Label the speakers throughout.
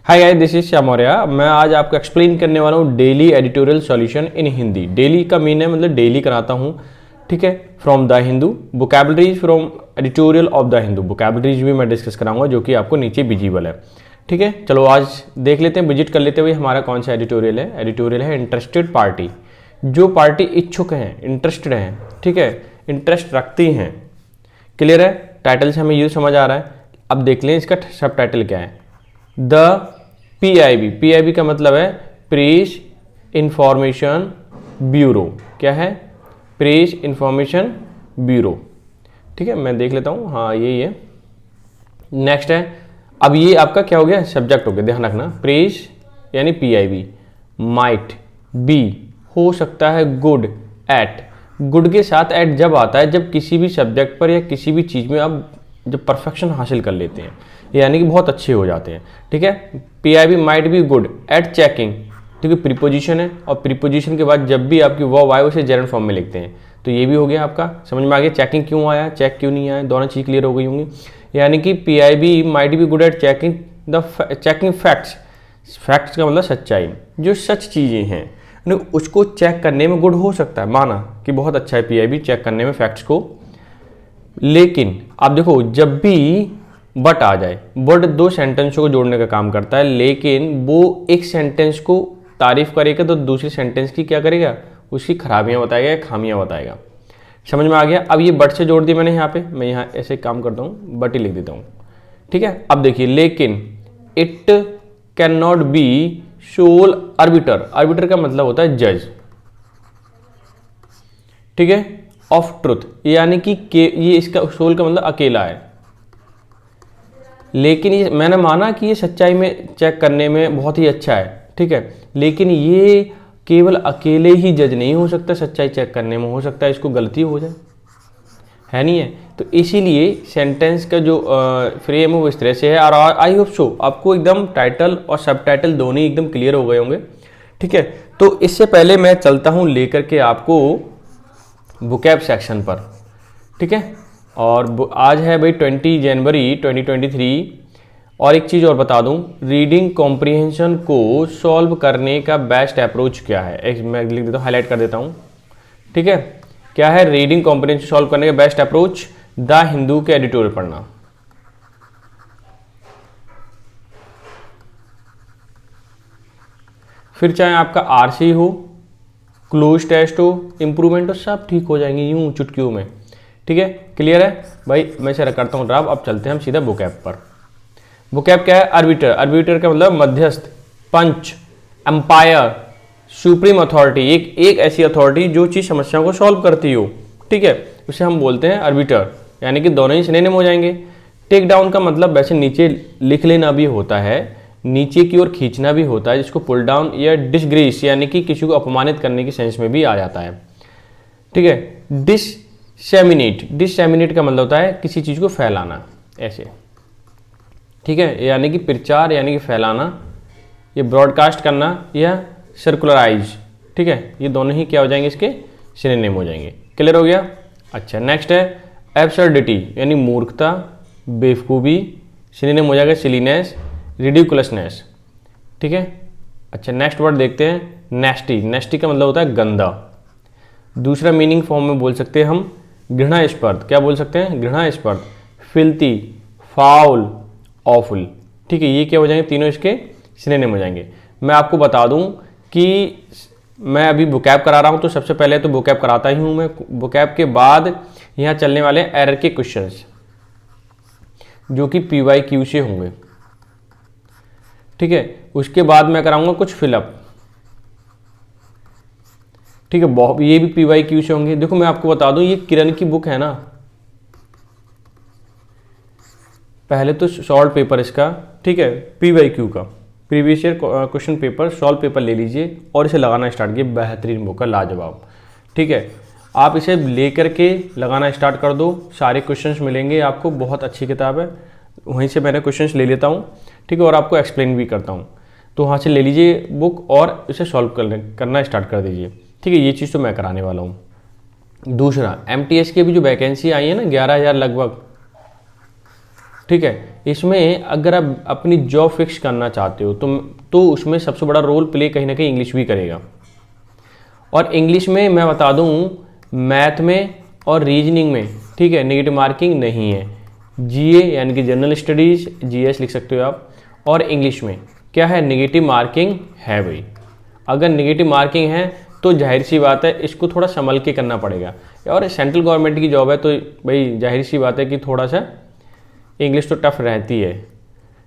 Speaker 1: Hi guys, this is Shyam Maurya. मैं आज आपको एक्सप्लेन करने वाला हूँ daily editorial solution in Hindi. Daily का मीन है मतलब डेली कराता हूँ, ठीक है। From the Hindu, vocabularies from editorial of the Hindu. Vocabularies भी मैं डिस्कस कराऊंगा जो कि आपको नीचे विजिबल है, ठीक है। चलो आज देख लेते हैं, विजिट कर लेते हुए हमारा कौन सा एडिटोरियल है। एडिटोरियल है इंटरेस्टेड पार्टी। जो पार्टी इच्छुक हैं, इंटरेस्टेड हैं, ठीक है, इंटरेस्ट रखती हैं। क्लियर है? टाइटल से हमें ये समझ आ रहा है। अब देख लें इसका सब टाइटल क्या है। द PIB, PIB का मतलब है प्रेस इंफॉर्मेशन ब्यूरो। क्या है? प्रेस इंफॉर्मेशन ब्यूरो, ठीक है। मैं देख लेता हूँ, हाँ यही है। नेक्स्ट है, अब ये आपका क्या हो गया, सब्जेक्ट हो गया, ध्यान रखना। प्रेस यानी PIB, माइट बी हो सकता है, गुड एट, गुड के साथ एट जब आता है जब किसी भी सब्जेक्ट पर या किसी भी चीज़ में आप जब परफेक्शन हासिल कर लेते हैं, यानी कि बहुत अच्छे हो जाते हैं, ठीक है। PIB might be good at checking, ठीक है, प्रीपोजिशन है, और प्रीपोजिशन के बाद जब भी आपकी वर्ब आए उसे जेरंड फॉर्म में लिखते हैं। तो ये भी हो गया आपका, समझ में आ गया। चेकिंग क्यों आया, चेक क्यों नहीं आया, दोनों चीज़ क्लियर हो गई होंगी। यानी कि PIB might be good at checking the checking facts. Facts का मतलब सच्चाई, जो सच चीज़ें हैं उसको चेक करने में गुड हो सकता है, माना कि बहुत अच्छा है PIB चेक करने में फैक्ट्स को। लेकिन आप देखो, जब भी बट आ जाए, बट दो सेंटेंसों को जोड़ने का काम करता है, लेकिन वो एक सेंटेंस को तारीफ करेगा तो दूसरे सेंटेंस की क्या करेगा, उसकी खराबियां बताएगा या खामियां बताएगा। समझ में आ गया। अब ये बट से जोड़ दिया मैंने यहाँ पे, मैं यहाँ ऐसे काम करता हूँ, बट ही लिख देता हूँ, ठीक है। अब देखिए, लेकिन it can not be sole arbiter. Arbiter का मतलब होता है जज, ठीक है, ऑफ ट्रुथ, यानी कि ये इसका सोल का मतलब अकेला है। लेकिन ये मैंने माना कि ये सच्चाई में चेक करने में बहुत ही अच्छा है, ठीक है, लेकिन ये केवल अकेले ही जज नहीं हो सकता, सच्चाई चेक करने में हो सकता है इसको गलती हो जाए, है नहीं है। तो इसीलिए सेंटेंस का जो फ्रेम है वो इस तरह से है। और आई होप सो आपको एकदम टाइटल और सब टाइटल दोनों ही एकदम क्लियर हो गए होंगे, ठीक है। तो इससे पहले मैं चलता हूँ लेकर के आपको वोकैब सेक्शन पर, ठीक है। और आज है भाई 20 जनवरी 2023। और एक चीज़ और बता दूं, रीडिंग कॉम्प्रिहेंशन को सॉल्व करने का बेस्ट अप्रोच क्या है, मैं लिख देता हूँ, हाईलाइट कर देता हूँ, ठीक है। क्या है रीडिंग कॉम्प्रिहेंशन सॉल्व करने का बेस्ट अप्रोच? द हिंदू के एडिटोरियल पढ़ना। फिर चाहे आपका RC हो, क्लोज टेस्ट हो, इंप्रूवमेंट हो, सब ठीक हो जाएंगे यूं चुटकियों में, ठीक है। क्लियर है भाई? मैं इसे करता हूँ ड्राफ्ट। अब चलते हैं हम सीधा वोकैब पर। वोकैब क्या है? आर्बिटर। आर्बिटर का मतलब मध्यस्थ, पंच, एम्पायर, सुप्रीम अथॉरिटी, एक ऐसी अथॉरिटी जो चीज़ समस्याओं को सॉल्व करती हो, ठीक है, उसे हम बोलते हैं आर्बिटर। यानी कि दोनों ही सिनोनिम हो जाएंगे। टेक डाउन का मतलब वैसे नीचे लिख लेना भी होता है, नीचे की ओर खींचना भी होता है, जिसको पुल डाउन या डिसग्रेस यानी कि किसी को अपमानित करने की सेंस में भी आ जाता है, ठीक है। डिससेमिनेट, डिससेमिनेट का मतलब होता है किसी चीज़ को फैलाना, ऐसे, ठीक है, यानी कि प्रचार यानी कि फैलाना, ये ब्रॉडकास्ट करना या सर्कुलराइज, ठीक है, ये दोनों ही क्या हो जाएंगे, इसके सिनोनिम हो जाएंगे। क्लियर हो गया? अच्छा, नेक्स्ट है एब्सर्डिटी यानी मूर्खता, बेवकूफ़ी, सिनोनिम हो जाएगा सिलीनेस, रिडिकुलसनेस, ठीक है। अच्छा, नेक्स्ट वर्ड देखते हैं, नेस्टी। नेस्टी का मतलब होता है गंदा। दूसरा मीनिंग फॉर्म में बोल सकते हैं हम घृणास्पद। क्या बोल सकते हैं? घृणास्पद, फिल्थी, फाउल, ऑफुल, ठीक है। ये क्या हो जाएंगे, तीनों इसके सिनोनिम हो जाएंगे। मैं आपको बता दूं कि मैं अभी वोकैब करा रहा हूं, तो सबसे पहले तो वोकैब कराता ही हूं मैं। वोकैब के बाद यहां चलने वाले एरर के क्वेश्चंस जो कि PYQ से होंगे, ठीक है। उसके बाद मैं कराऊंगा कुछ फिलअप, ठीक है, ये भी PYQ से होंगे। देखो मैं आपको बता दूं, ये किरण की बुक है ना, पहले तो सॉल्व पेपर इसका, ठीक है, PYQ का previous year question paper solve paper ले लीजिए और इसे लगाना स्टार्ट कीजिए। बेहतरीन बुक है, लाजवाब, ठीक है। आप इसे लेकर के लगाना स्टार्ट कर दो, सारे क्वेश्चंस मिलेंगे आपको, बहुत अच्छी किताब है। वहीं से मैंने क्वेश्चंस ले लेता हूँ, ठीक है, और आपको एक्सप्लेन भी करता हूँ। तो वहाँ से ले लीजिए बुक और इसे सॉल्व करना स्टार्ट कर दीजिए, ठीक है। ये चीज़ तो मैं कराने वाला हूँ। दूसरा, MTS की भी जो वैकेंसी आई है ना 11,000 लगभग, ठीक है। इसमें अगर आप अपनी जॉब फिक्स करना चाहते हो तो उसमें सबसे बड़ा रोल प्ले कहीं ना कहीं इंग्लिश भी करेगा। और इंग्लिश में मैं बता दूं, मैथ में और रीजनिंग में, ठीक है, नेगेटिव मार्किंग नहीं है। जीए यानी कि जनरल स्टडीज़, जीएस लिख सकते हो आप। और इंग्लिश में क्या है, नेगेटिव मार्किंग है भाई। अगर नेगेटिव मार्किंग है तो जाहिर सी बात है इसको थोड़ा संभल के करना पड़ेगा। और सेंट्रल गवर्नमेंट की जॉब है तो भाई जाहिर सी बात है कि थोड़ा सा इंग्लिश तो टफ रहती है,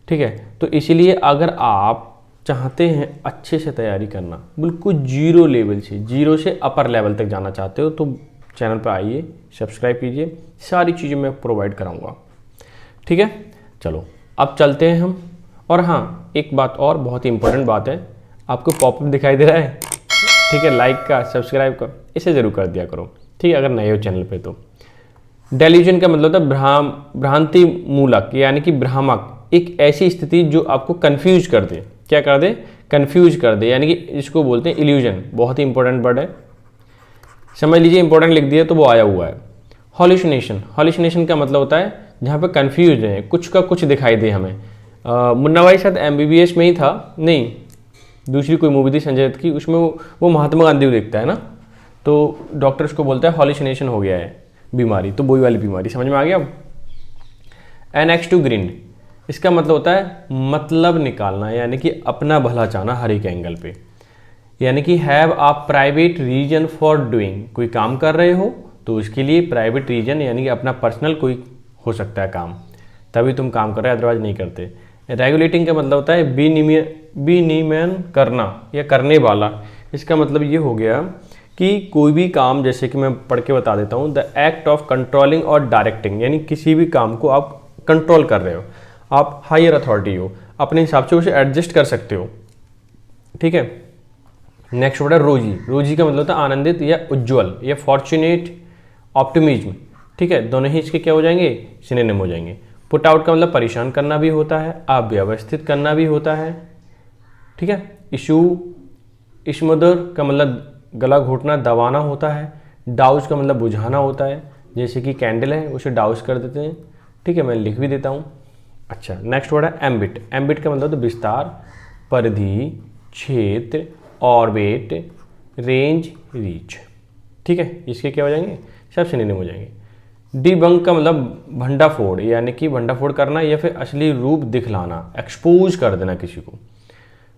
Speaker 1: ठीक है। तो इसीलिए अगर आप चाहते हैं अच्छे से तैयारी करना, बिल्कुल जीरो लेवल से, जीरो से अपर लेवल तक जाना चाहते हो, तो चैनल पर आइए, सब्सक्राइब कीजिए, सारी चीज़ें मैं प्रोवाइड कराऊंगा, ठीक है। चलो अब चलते हैं हम। और हाँ, एक बात और बहुत ही इंपॉर्टेंट बात है, आपको पॉपअप दिखाई दे रहा है, ठीक है, लाइक का, सब्सक्राइब का, इसे ज़रूर कर दिया करो, ठीक है, अगर नए हो चैनल पे तो। डेल्यूजन का मतलब होता है भ्रांति मूलक, यानी कि भ्रामक, एक ऐसी स्थिति जो आपको कंफ्यूज कर दे। क्या कर दे, कंफ्यूज कर दे, यानी कि इसको बोलते हैं इल्यूजन। बहुत ही इंपॉर्टेंट वर्ड है, समझ लीजिए, इंपॉर्टेंट लिख दिया तो वो आया हुआ है। हॉल्यूसिनेशन, हॉल्यूसिनेशन का मतलब होता है जहाँ पे कंफ्यूज है, कुछ का कुछ दिखाई दे हमें। मुन्ना भाई शायद MBBS में ही था, नहीं दूसरी कोई मूवी थी संजय दत्त की, उसमें वो महात्मा गांधी को देखता है ना, तो डॉक्टर उसको बोलता है हॉल्यूसिनेशन हो गया है बीमारी, तो वही वाली बीमारी, समझ में आ गया अब। NX2 ग्रीन, इसका मतलब होता है मतलब निकालना, यानी कि अपना भला चाहना हर एक एंगल पे। यानी कि have a private reason for doing, कोई काम कर रहे हो तो उसके लिए प्राइवेट रीजन, यानी कि अपना पर्सनल कोई हो सकता है काम, तभी तुम काम कर रहे हो, अदरवाइज नहीं करते। रेगुलेटिंग का मतलब होता है विनियमन करना या करने वाला। इसका मतलब ये हो गया कि कोई भी काम, जैसे कि मैं पढ़ के बता देता हूँ, द एक्ट ऑफ कंट्रोलिंग और डायरेक्टिंग, यानी किसी भी काम को आप कंट्रोल कर रहे हो, आप हायर अथॉरिटी हो, अपने हिसाब से उसे एडजस्ट कर सकते हो, ठीक है। नेक्स्ट वर्ड है रोजी। रोजी का मतलब होता है आनंदित या उज्ज्वल या फॉर्चुनेट, ऑप्टिमिज्म, ठीक है, दोनों ही इसके क्या हो जाएंगे, सिनोनिम हो जाएंगे। पुट आउट का मतलब परेशान करना भी होता है, अव्यवस्थित करना भी होता है, ठीक है। इशू, इश्मदर का मतलब गला घोटना, दबाना होता है। डाउस का मतलब बुझाना होता है, जैसे कि कैंडल है उसे डाउस कर देते हैं, ठीक है, मैं लिख भी देता हूँ। अच्छा, नेक्स्ट वर्ड है एम्बिट। एम्बिट का मतलब तो विस्तार, परिधि, क्षेत्र, ऑर्बिट, रेंज, रीच, ठीक है, इसके क्या हो जाएंगे, सब सिनोनिम हो जाएंगे। डिबंक का मतलब भंडाफोड़, यानी कि भंडाफोड़ करना या फिर असली रूप दिखलाना, एक्सपोज कर देना किसी को।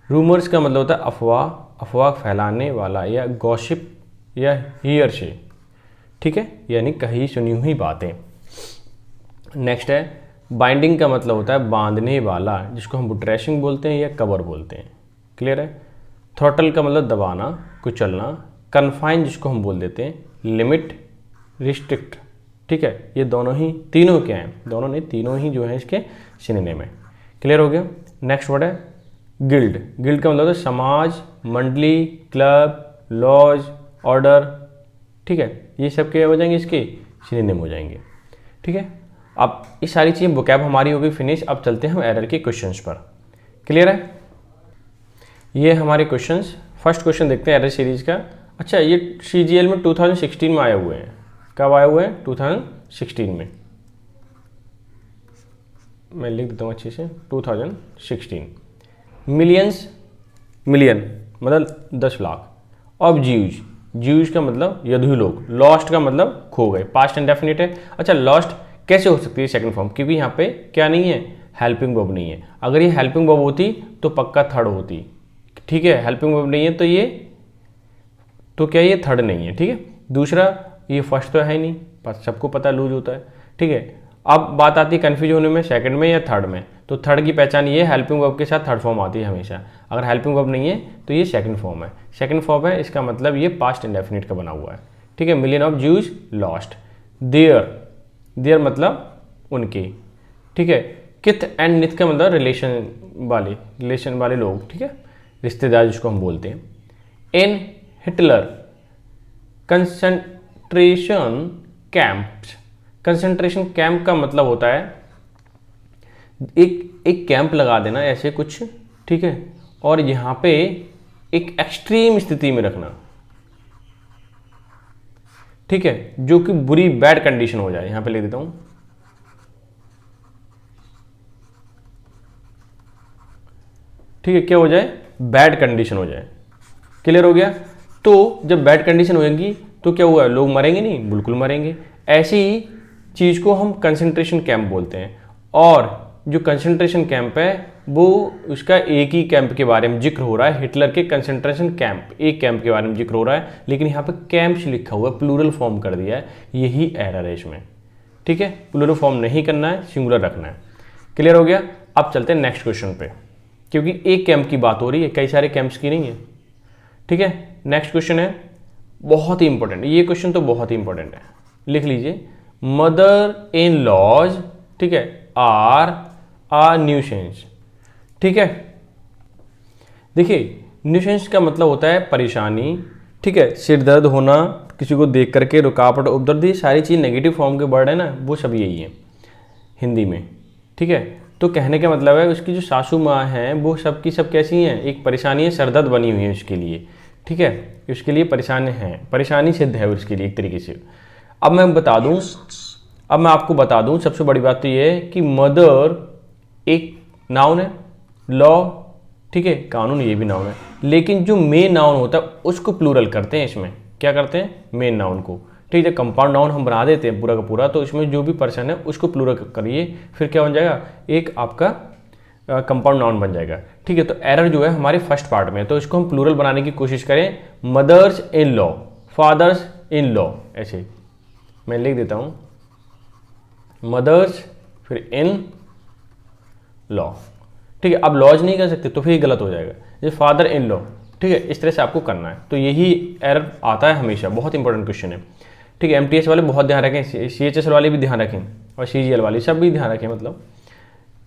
Speaker 1: रूमर्स का मतलब होता है अफवाह, अफवाह फैलाने वाला, या गॉसिप या हियर से, ठीक है, यानी कही सुनी हुई बातें। नेक्स्ट है बाइंडिंग का मतलब होता है बांधने वाला, जिसको हम बुट्रेसिंग बोलते हैं या कवर बोलते हैं, क्लियर है। थ्रॉटल का मतलब दबाना, कुचलना। कन्फाइन जिसको हम बोल देते हैं लिमिट, रिस्ट्रिक्ट, ठीक है, ये दोनों ही, तीनों क्या हैं, दोनों नहीं, तीनों ही जो है इसके सिनोनिम है, क्लियर हो गया। नेक्स्ट वर्ड है गिल्ड। गिल्ड का मतलब है समाज, मंडली, क्लब, लॉज, ऑर्डर, ठीक है, ये सब क्या हो जाएंगे, इसके सिनोनिम हो जाएंगे, ठीक है। अब ये सारी चीज़ें वोकैब हमारी हो गई फिनिश। अब चलते हैं हम एरर के क्वेश्चंस पर, क्लियर है। ये हमारे क्वेश्चंस, फर्स्ट क्वेश्चन देखते हैं एरर सीरीज का। अच्छा, ये CGL में 2016 में आए हुए हैं। कब आए हुए हैं, 2016 में, मैं लिख देता हूँ अच्छे से, 2016। मिलियंस, मिलियन मतलब 10 लाख। ऑफ ज्यूज, ज्यूज का मतलब यदु लोग। लॉस्ट का मतलब खो गए, पास्ट इंडेफिनिट है। अच्छा, लॉस्ट कैसे हो सकती है सेकंड फॉर्म, क्योंकि यहाँ पे क्या नहीं है, हेल्पिंग वर्ब नहीं है। अगर ये हेल्पिंग वर्ब होती तो पक्का थर्ड होती, ठीक है, हेल्पिंग वर्ब नहीं है तो ये, तो क्या ये थर्ड नहीं है, ठीक है। दूसरा, ये फर्स्ट तो है ही नहीं, सबको पता लूज होता है, ठीक है। अब बात आती है कन्फ्यूज होने में, सेकंड में या थर्ड में। तो थर्ड की पहचान ये, हेल्पिंग वर्ब के साथ थर्ड फॉर्म आती है हमेशा। अगर हेल्पिंग वर्ब नहीं है तो ये सेकंड फॉर्म है। सेकंड फॉर्म है, इसका मतलब ये पास्ट इंडेफिनिट का बना हुआ है, ठीक है। Million of Jews lost. Their, their मतलब उनके, ठीक है। किथ एंड निथ का मतलब रिलेशन वाले लोग, ठीक है, रिश्तेदार जिसको हम बोलते हैं। In Hitler concentration camps. Concentration camp का मतलब होता है एक कैंप लगा देना ऐसे कुछ, ठीक है, और यहाँ पे एक एक्सट्रीम स्थिति में रखना, ठीक है, जो कि बुरी बैड कंडीशन हो जाए। यहाँ पे लिख देता हूँ ठीक है, क्या हो जाए, बैड कंडीशन हो जाए। क्लियर हो गया। तो जब बैड कंडीशन होगी तो क्या हुआ, लोग मरेंगे नहीं, बिल्कुल मरेंगे। ऐसी चीज़ को हम कंसंट्रेशन कैंप बोलते हैं। और जो कंसंट्रेशन कैंप है वो उसका एक ही कैंप के बारे में जिक्र हो रहा है, हिटलर के कंसंट्रेशन कैंप, एक कैंप के बारे में जिक्र हो रहा है, लेकिन यहाँ पे कैंप्स लिखा हुआ है, प्लूरल फॉर्म कर दिया है, यही एरर है इसमें। ठीक है, प्लूरल फॉर्म नहीं करना है, सिंगुलर रखना है। क्लियर हो गया। अब चलते हैं नेक्स्ट क्वेश्चन पे, क्योंकि एक कैंप की बात हो रही है, कई सारे कैंप्स की नहीं है। ठीक है, नेक्स्ट क्वेश्चन है बहुत ही इंपॉर्टेंट, ये क्वेश्चन तो बहुत ही इंपॉर्टेंट है, लिख लीजिए। मदर इन लॉज, ठीक है, आर आ न्यूसेंस। ठीक है, देखिए न्यूसेंस का मतलब होता है परेशानी, ठीक है, सिर दर्द होना, किसी को देख करके रुकावट, उपद्रव, सारी चीज़ नेगेटिव फॉर्म के वर्ड है ना, वो सब यही है हिंदी में। ठीक है, तो कहने का मतलब है उसकी जो सासू माँ हैं वो सब की सब कैसी हैं, एक परेशानी है, सरदर्द बनी हुई है उसके लिए। ठीक है, उसके लिए परेशान है, परेशानी सिद्ध है उसके लिए एक तरीके से। अब मैं आपको बता दूं सबसे बड़ी बात तो ये है कि मदर एक नाउन है, लॉ, ठीक है, कानून ये भी नाउन है, लेकिन जो मेन नाउन होता है उसको प्लूरल करते हैं। इसमें क्या करते हैं, मेन नाउन को। ठीक है, कंपाउंड नाउन हम बना देते हैं पूरा का पूरा, तो इसमें जो भी पर्सन है उसको प्लूरल करिए, फिर क्या बन जाएगा, एक आपका कंपाउंड नाउन बन जाएगा। ठीक है, तो एरर जो है हमारे फर्स्ट पार्ट में है, तो इसको हम प्लूरल बनाने की कोशिश करें, mothers in law, fathers in law, ऐसे मैं लिख देता हूँ, मदर्स फिर इन लॉ। ठीक है, अब लॉज नहीं कर सकते तो फिर गलत हो जाएगा, जैसे फादर इन लॉ। ठीक है, इस तरह से आपको करना है, तो यही एरर आता है हमेशा, बहुत इंपॉर्टेंट क्वेश्चन है। ठीक है, एमटीएस वाले बहुत ध्यान रखें, सीएचएस वाले भी ध्यान रखें, और सीजीएल वाले सब भी ध्यान रखें। मतलब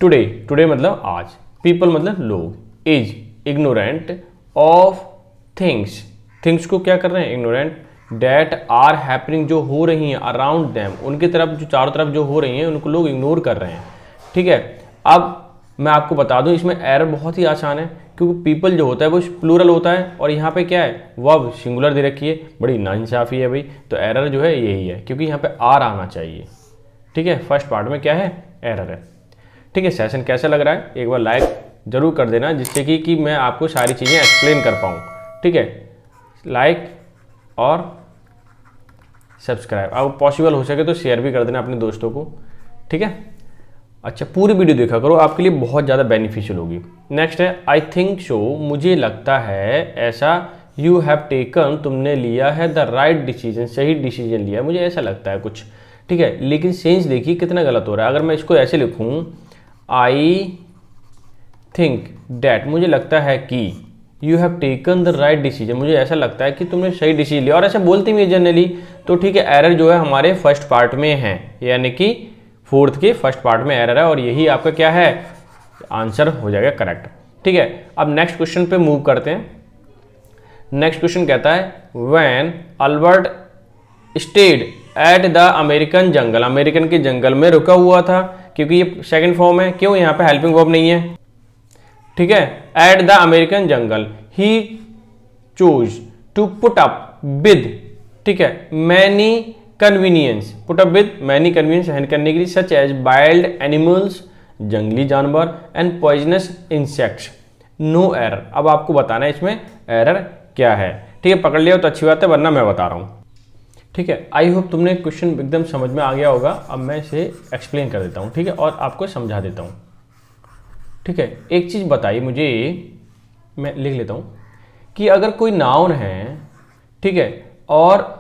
Speaker 1: टुडे, टुडे मतलब आज, पीपल मतलब लोग, is ignorant of things, things को क्या कर रहे हैं, इग्नोरेंट, डेट आर हैपनिंग, जो हो रही हैं अराउंड देम, उनकी तरफ, जो चारों तरफ जो हो रही हैं उनको लोग इग्नोर कर रहे हैं। ठीक है, अब मैं आपको बता दूं इसमें एरर बहुत ही आसान है, क्योंकि पीपल जो होता है वो प्लूरल होता है, और यहाँ पे क्या है, वर्ब सिंगुलर दे रखी है, बड़ी नाइंसाफ़ी है भाई। तो एरर जो है यही है, क्योंकि यहाँ पे आर आना चाहिए। ठीक है, फर्स्ट पार्ट में क्या है, एरर है। ठीक है, सेशन कैसा लग रहा है एक बार लाइक जरूर कर देना, जिससे कि मैं आपको सारी चीज़ें एक्सप्लेन कर पाऊँ। ठीक है, लाइक और सब्सक्राइब, अब पॉसिबल हो सके तो शेयर भी कर देना अपने दोस्तों को। ठीक है, अच्छा पूरी वीडियो देखा करो, आपके लिए बहुत ज़्यादा बेनिफिशियल होगी। नेक्स्ट है आई थिंक सो, मुझे लगता है ऐसा, यू हैव टेकन, तुमने लिया है, द राइट डिसीजन, सही डिसीजन लिया, मुझे ऐसा लगता है कुछ। ठीक है, लेकिन सेंस देखिए कितना गलत हो रहा है। अगर मैं इसको ऐसे लिखूँ, आई थिंक डैट, मुझे लगता है कि, you have taken the right decision, मुझे ऐसा लगता है कि तुमने सही डिसीजन लिया, और ऐसा बोलते भी जनरली। तो ठीक है, एरर जो है हमारे फर्स्ट पार्ट में है, यानी कि फोर्थ के फर्स्ट पार्ट में एरर है, और यही आपका क्या है, आंसर हो जाएगा करेक्ट। ठीक है, अब नेक्स्ट क्वेश्चन पे मूव करते हैं। नेक्स्ट क्वेश्चन कहता है, when Albert stayed at the American jungle, American के जंगल में रुका हुआ था, क्योंकि ये सेकंड फॉर्म है, क्यों, यहाँ पे हेल्पिंग वर्ब नहीं है। ठीक है, at the American jungle he choose to put up with, ठीक है, many convenience, put up with many convenience, सहन करने के लिए, सच एज वाइल्ड एनिमल्स, जंगली जानवर, and poisonous insects, no error. अब आपको बताना है इसमें एरर क्या है। ठीक है, पकड़ लिया तो अच्छी बात है, वरना मैं बता रहा हूँ। ठीक है, आई होप तुमने क्वेश्चन एकदम समझ में आ गया होगा। अब मैं इसे एक्सप्लेन कर देता हूँ, ठीक है, और आपको समझा देता हूँ। ठीक है, एक चीज़ बताइए मुझे, मैं लिख लेता हूँ, कि अगर कोई नाउन है, ठीक है, और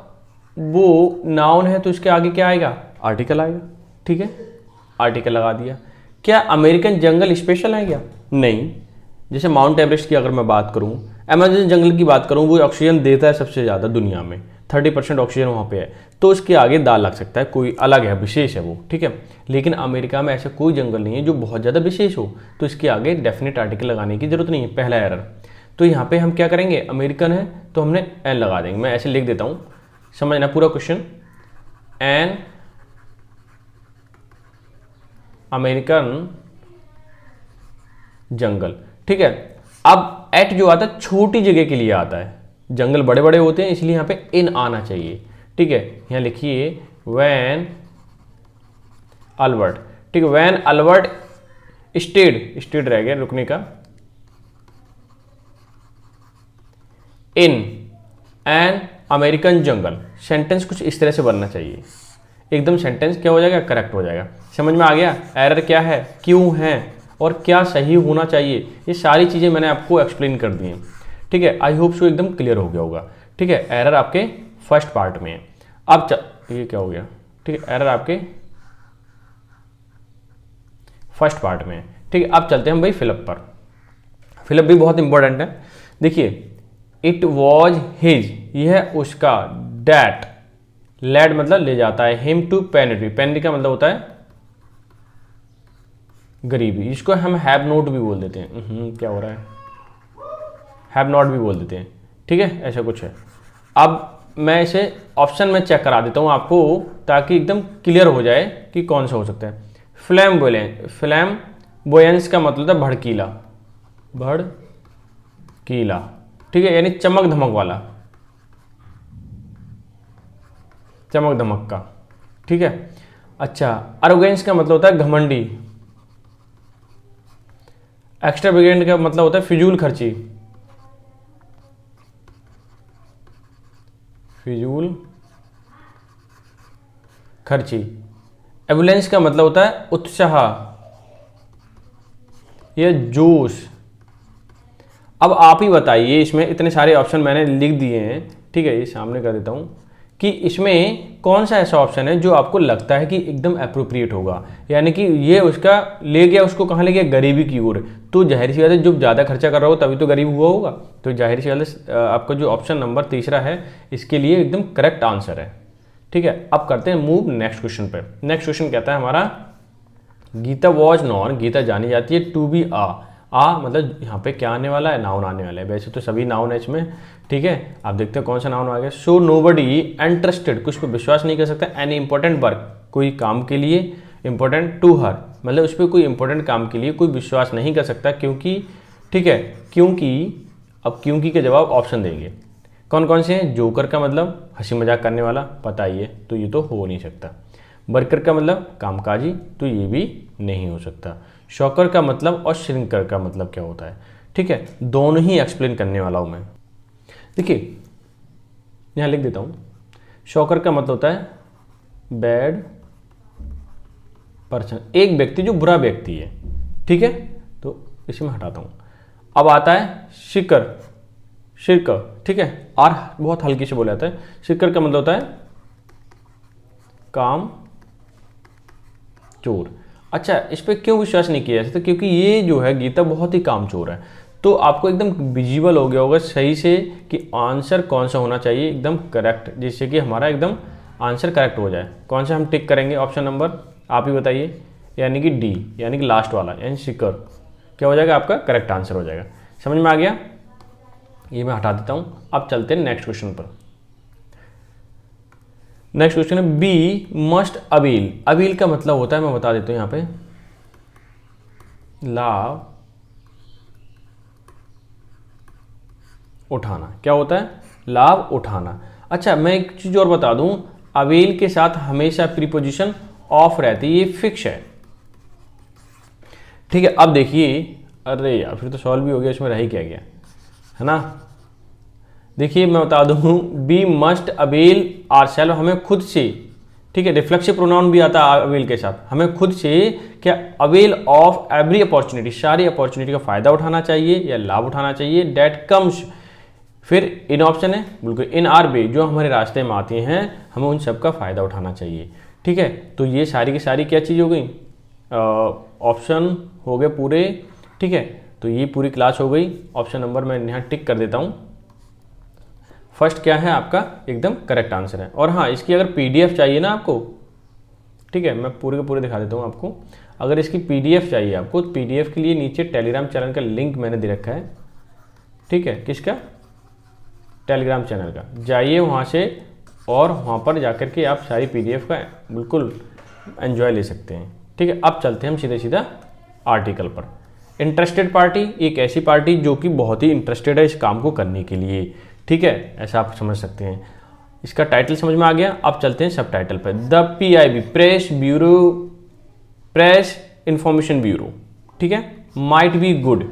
Speaker 1: वो नाउन है तो उसके आगे क्या आएगा, आर्टिकल आएगा। ठीक है, आर्टिकल लगा दिया। क्या अमेरिकन जंगल स्पेशल है क्या, नहीं। जैसे माउंट एवरेस्ट की अगर मैं बात करूं, अमेज़न जंगल की बात करूं, वो ऑक्सीजन देता है सबसे ज़्यादा दुनिया में, 30% ऑक्सीजन वहाँ पे है, तो उसके आगे दाल लग सकता है, कोई अलग है, विशेष है वो। ठीक है, लेकिन अमेरिका में ऐसा कोई जंगल नहीं है जो बहुत ज़्यादा विशेष हो, तो इसके आगे डेफिनेट आर्टिकल लगाने की जरूरत नहीं है, पहला एरर। तो यहाँ पे हम क्या करेंगे, अमेरिकन है तो हमने एन लगा देंगे। मैं ऐसे लिख देता हूँ, समझना पूरा क्वेश्चन, एन अमेरिकन जंगल। ठीक है, अब एट जो आता है छोटी जगह के लिए आता है, जंगल बड़े बड़े होते हैं, इसलिए यहाँ पे इन आना चाहिए। ठीक है, यहाँ लिखिए वैन अल्बर्ट। ठीक है, वैन अल्बर्ट स्टेड, स्टेड रह गया रुकने का, in an American jungle. Sentence कुछ इस तरह से बनना चाहिए, एकदम सेंटेंस क्या हो जाएगा, करेक्ट हो जाएगा। समझ में आ गया एरर क्या है, क्यों है और क्या सही होना चाहिए, ये सारी चीज़ें मैंने आपको एक्सप्लेन कर दी हैं। ठीक है, आई होप सो एकदम क्लियर हो गया होगा। ठीक है, एरर आपके फर्स्ट पार्ट में है। अब ये क्या हो गया, ठीक है, एरर आपके फर्स्ट पार्ट में है। ठीक है, अब चलते हैं हम भाई फिलअप पर। फिलअप भी बहुत इंपॉर्टेंट है। देखिए, इट वॉज हिज, यह उसका, डैट, लेड मतलब ले जाता है, हिम टू पेनिट्री, पेनिट्री का मतलब होता है गरीबी, इसको हम हैव नोट भी बोल देते हैं। क्या हो रहा है, हैव नॉट भी बोल देते हैं। ठीक है, ऐसा कुछ है। अब मैं इसे ऑप्शन में चेक करा देता हूँ आपको, ताकि एकदम क्लियर हो जाए कि कौन सा हो सकता है। फ्लैम्बोयेंस का मतलब है भड़कीला, भड़कीला। ठीक है, यानी चमक धमक वाला, चमक धमक का। ठीक है, अच्छा, अरोगेंस का मतलब होता है घमंडी। एक्स्ट्रावेगेंट का मतलब होता है फिजूल खर्ची, फिजूल खर्ची। एबुलेंस का मतलब होता है उत्साह या जोश। अब आप ही बताइए, इसमें इतने सारे ऑप्शन मैंने लिख दिए हैं, ठीक है, ये सामने कर देता हूँ, कि इसमें कौन सा ऐसा ऑप्शन है जो आपको लगता है कि एकदम अप्रोप्रिएट होगा, यानी कि ये उसका ले गया, उसको कहाँ ले गया, गरीबी की ओर। तो जाहिर सी बात है, जो ज़्यादा खर्चा कर रहा हो तभी तो गरीब हुआ होगा। तो जाहिर सी बात है, आपका जो ऑप्शन नंबर तीसरा है इसके लिए एकदम करेक्ट आंसर है। ठीक है, अब करते हैं मूव नेक्स्ट क्वेश्चन पर। नेक्स्ट क्वेश्चन कहता है हमारा, गीता वॉज नॉन, गीता जानी जाती है टू बी आ मतलब यहाँ पे क्या आने वाला है, नाउन आने वाला है। वैसे तो सभी नाउन है इसमें। ठीक है, आप देखते हैं कौन सा नाउन आ गया। सो नोबडी इंटरेस्टेड, कुछ पे विश्वास नहीं कर सकता। एनी इंपॉर्टेंट वर्क, कोई काम के लिए, इंपॉर्टेंट टू हर मतलब उस पर कोई इंपॉर्टेंट काम के लिए कोई विश्वास नहीं कर सकता, क्योंकि, ठीक है, क्योंकि, अब क्योंकि के जवाब ऑप्शन देंगे। कौन कौन से हैं, जोकर का मतलब हंसी मजाक करने वाला, पता ही है, तो ये तो हो नहीं सकता। वर्कर का मतलब कामकाजी, तो ये भी नहीं हो सकता। शॉकर का मतलब और श्रिंकर का मतलब क्या होता है। ठीक है, दोनों ही एक्सप्लेन करने वाला हूं मैं। देखिए, यहां लिख देता हूं, शॉकर का मतलब होता है बैड पर्सन, एक व्यक्ति जो बुरा व्यक्ति है। ठीक है, तो इसे मैं हटाता हूं। अब आता है शिकर, शिरक। ठीक है, और बहुत हल्की से बोला जाता है। शिकर का मतलब होता है काम चोर। अच्छा, इस पर क्यों विश्वास नहीं किया जा सकता, क्योंकि ये जो है गीता बहुत ही कामचोर है। तो आपको एकदम विजिबल हो गया होगा सही से कि आंसर कौन सा होना चाहिए एकदम करेक्ट, जिससे कि हमारा एकदम आंसर करेक्ट हो जाए। कौन सा हम टिक करेंगे, ऑप्शन नंबर आप ही बताइए, यानी कि डी, यानी कि लास्ट वाला, यानी शिकर क्या हो जाएगा, आपका करेक्ट आंसर हो जाएगा। समझ में आ गया, ये मैं हटा देता हूँ। अब चलते हैं नेक्स्ट क्वेश्चन पर। नेक्स्ट क्वेश्चन है, बी मस्ट अबील। अबील का मतलब होता है, मैं बता देता हूं यहां पे, लाभ उठाना। क्या होता है, लाभ उठाना। अच्छा, मैं एक चीज और बता दूं, अबील के साथ हमेशा प्रीपोजिशन ऑफ रहती है, ये फिक्स है। ठीक है, अब देखिए, अरे यार फिर तो सॉल्व भी हो गया, इसमें रह ही क्या गया, है ना। देखिए, मैं बता दूं, बी मस्ट अवेल आरसेल्फ, हमें खुद से, ठीक है, रिफ्लेक्सिव प्रोनाउन भी आता है अवेल के साथ, हमें खुद से क्या, अवेल ऑफ एवरी अपॉर्चुनिटी, सारी अपॉर्चुनिटी का फायदा उठाना चाहिए या लाभ उठाना चाहिए। डेट कम्स, फिर इन ऑप्शन है बिल्कुल, इन आर वे, जो हमारे रास्ते में आती हैं हमें उन सब का फायदा उठाना चाहिए। ठीक है, तो ये सारी की सारी क्या चीज़ हो गई, ऑप्शन हो गए पूरे। ठीक है, तो ये पूरी क्लास हो गई। ऑप्शन नंबर मैं यहाँ टिक कर देता हूँ। फर्स्ट क्या है आपका, एकदम करेक्ट आंसर है। और हाँ, इसकी अगर पीडीएफ चाहिए ना आपको, ठीक है, मैं पूरे के पूरे दिखा देता हूँ आपको। अगर इसकी पीडीएफ चाहिए आपको, तो पीडीएफ के लिए नीचे टेलीग्राम चैनल का लिंक मैंने दे रखा है। ठीक है, किसका, टेलीग्राम चैनल का, जाइए वहाँ से और वहाँ पर जाकर के आप सारी पीडीएफ का बिल्कुल एंजॉय ले सकते हैं। ठीक है, अब चलते हैं हम सीधे सीधा आर्टिकल पर। इंटरेस्टेड पार्टी, एक ऐसी पार्टी जो कि बहुत ही इंटरेस्टेड है इस काम को करने के लिए। ठीक है, ऐसा आप समझ सकते हैं। इसका टाइटल समझ में आ गया। अब चलते हैं सब टाइटल पर। The PIB, press bureau, press information bureau, ठीक है, माइट बी गुड,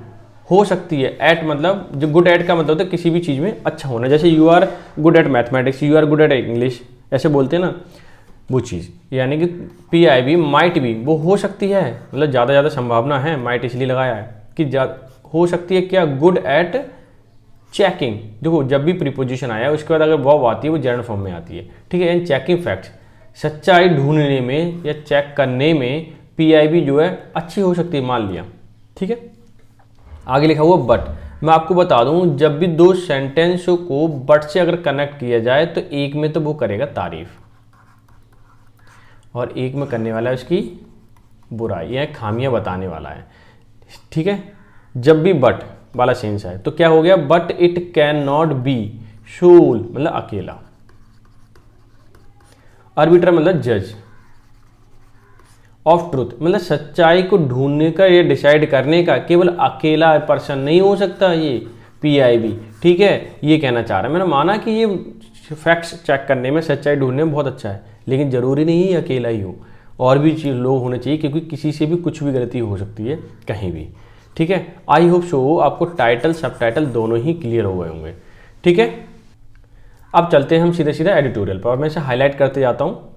Speaker 1: हो सकती है। एट मतलब जो गुड एट का मतलब होता है किसी भी चीज़ में अच्छा होना, जैसे you are good at mathematics, you are good at English, ऐसे बोलते हैं ना, वो चीज़। यानी कि P I B might be, वो हो सकती है, मतलब ज़्यादा संभावना है, माइट इसलिए लगाया है कि हो सकती है क्या, गुड एट चेकिंग। देखो जब भी प्रीपोजिशन आया उसके बाद अगर वर्ब आती है वो जेरंड फॉर्म में आती है, ठीक है। इन चेकिंग फैक्ट्स, सच्चाई ढूंढने में या चेक करने में पीआईबी जो है अच्छी हो सकती है, मान लिया, ठीक है। आगे लिखा हुआ बट। मैं आपको बता दूं जब भी दो सेंटेंस को बट से अगर कनेक्ट किया जाए तो एक में तो वो करेगा तारीफ और एक में करने वाला है उसकी बुराई या खामियां बताने वाला है, ठीक है। जब भी बट वाला सेंस है तो क्या हो गया, but it can not be sole मतलब अकेला, आर्बिटर मतलब जज, ऑफ ट्रूथ मतलब सच्चाई को ढूंढने का या डिसाइड करने का केवल अकेला पर्सन नहीं हो सकता ये पीआईबी, ठीक है। ये कहना चाह रहा है, मैंने माना कि ये फैक्ट्स चेक करने में, सच्चाई ढूंढने में बहुत अच्छा है, लेकिन ज़रूरी नहीं है अकेला ही हो, और भी लोग होने चाहिए, क्योंकि किसी से भी कुछ भी गलती हो सकती है कहीं भी, ठीक है। आई होप सो आपको टाइटल सब टाइटल दोनों ही क्लियर हो गए होंगे, ठीक है। अब चलते हैं हम सीधे सीधे एडिटोरियल पर, और मैं इसे हाईलाइट करते जाता हूँ।